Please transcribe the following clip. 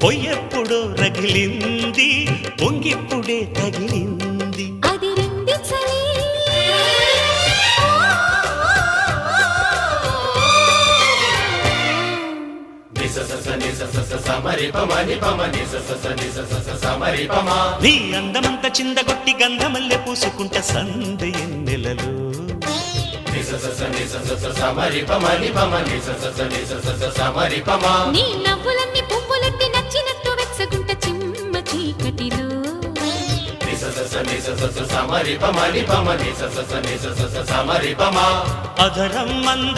పొయ్యెప్పుడో రగిలింది పొంగిప్పుడే తగిలింది అది రండి చలి నీ అందమంత చిందగొట్టి గంధమల్లె పూసుకుంట సంధి ఎన్నెలలో నీ నవ్వులన్నీ పువ్వులెట్టి నచ్చినట్టు వెచ్చగుంట చిమ్మ చీకటిలో అధరం మంద